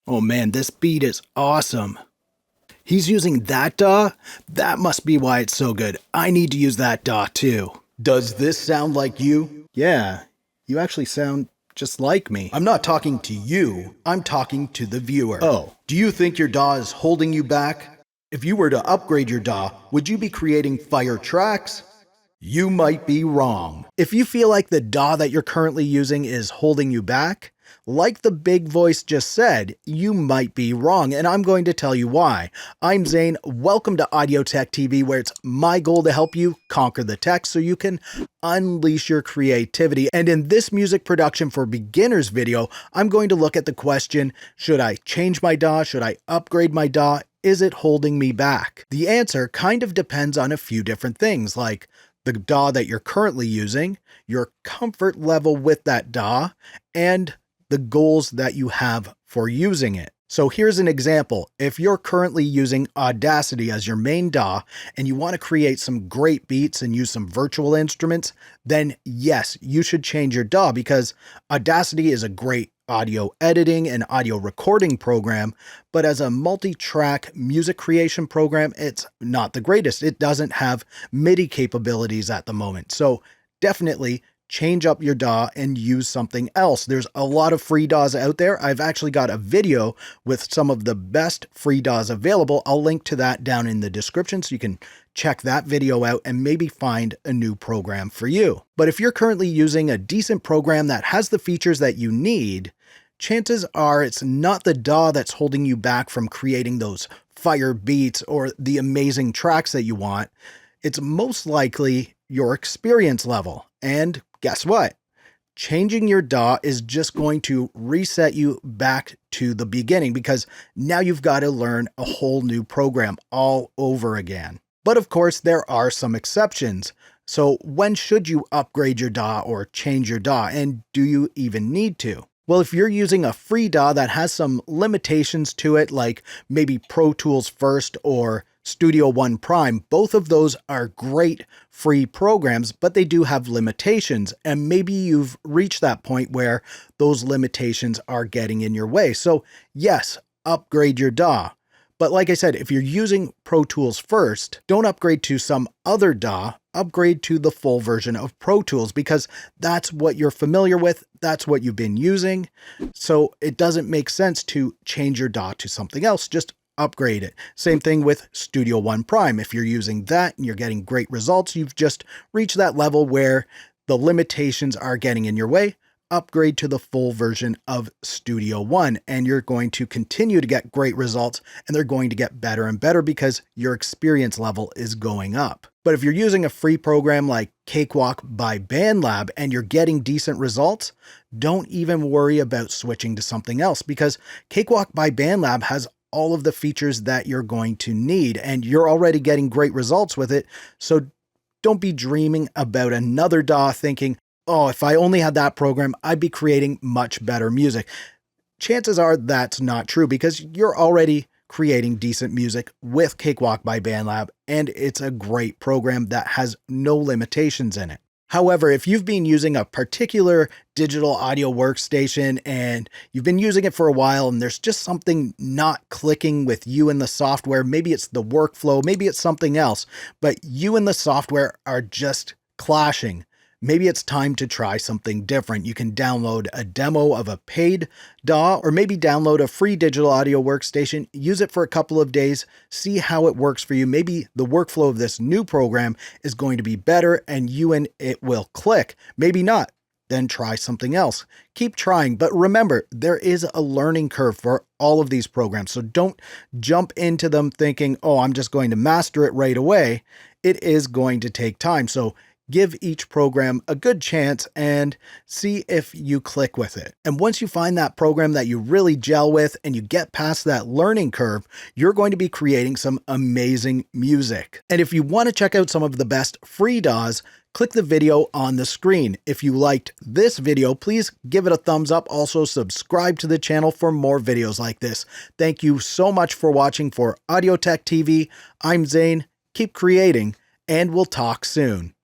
Oh man, this beat is awesome. He's using that DAW? That must be why it's so good. I need to use that DAW too. Does this sound like you? Yeah, you actually sound just like me. I'm not talking to you, I'm talking to the viewer. Oh. Do you think your DAW is holding you back? If you were to upgrade your DAW, would you be creating fire tracks? You might be wrong. If you feel like the DAW that you're currently using is holding you back, like the big voice just said, you might be wrong, and I'm going to tell you why. I'm Zane, welcome to Audio Tech TV, where it's my goal to help you conquer the tech so you can unleash your creativity. And in this music production for beginners video, I'm going to look at the question, should I change my DAW? Should I upgrade my DAW? Is it holding me back? The answer kind of depends on a few different things, like the DAW that you're currently using, your comfort level with that DAW, and the goals that you have for using it. So here's an example. If you're currently using Audacity as your main DAW and you want to create some great beats and use some virtual instruments, then yes, you should change your DAW because Audacity is a great audio editing and audio recording program, but as a multi-track music creation program, it's not the greatest. It doesn't have MIDI capabilities at the moment. So definitely change up your DAW and use something else. There's a lot of free DAWs out there. I've actually got a video with some of the best free DAWs available. I'll link to that down in the description so you can check that video out and maybe find a new program for you. But if you're currently using a decent program that has the features that you need, chances are it's not the DAW that's holding you back from creating those fire beats or the amazing tracks that you want. It's most likely your experience level. And guess what? Changing your DAW is just going to reset you back to the beginning because now you've got to learn a whole new program all over again. But of course, there are some exceptions. So when should you upgrade your DAW or change your DAW? And do you even need to? Well, if you're using a free DAW that has some limitations to it, like maybe Pro Tools First or Studio One Prime, both of those are great free programs, but they do have limitations. And maybe you've reached that point where those limitations are getting in your way. So yes, upgrade your DAW. But like I said, if you're using Pro Tools First, don't upgrade to some other DAW, upgrade to the full version of Pro Tools because that's what you're familiar with, that's what you've been using. So it doesn't make sense to change your DAW to something else, just upgrade it. Same thing with Studio One Prime. If you're using that and you're getting great results, you've just reached that level where the limitations are getting in your way, upgrade to the full version of Studio One and you're going to continue to get great results and they're going to get better and better because your experience level is going up. But if you're using a free program like Cakewalk by BandLab and you're getting decent results, don't even worry about switching to something else because Cakewalk by BandLab has all of the features that you're going to need and you're already getting great results with it. So don't be dreaming about another DAW thinking, oh, if I only had that program, I'd be creating much better music. Chances are that's not true because you're already creating decent music with Cakewalk by BandLab, and it's a great program that has no limitations in it. However, if you've been using a particular digital audio workstation and you've been using it for a while and there's just something not clicking with you and the software, maybe it's the workflow, maybe it's something else, but you and the software are just clashing. Maybe it's time to try something different. You can download a demo of a paid DAW or maybe download a free digital audio workstation, use it for a couple of days, see how it works for you. Maybe the workflow of this new program is going to be better and you and it will click. Maybe not. Then try something else. Keep trying. But remember, there is a learning curve for all of these programs. So don't jump into them thinking, oh, I'm just going to master it right away. It is going to take time. So give each program a good chance and see if you click with it. And once you find that program that you really gel with and you get past that learning curve, you're going to be creating some amazing music. And if you want to check out some of the best free DAWs, click the video on the screen. If you liked this video, please give it a thumbs up. Also subscribe to the channel for more videos like this. Thank you so much for watching for Audio Tech TV. I'm Zane. Keep creating and we'll talk soon.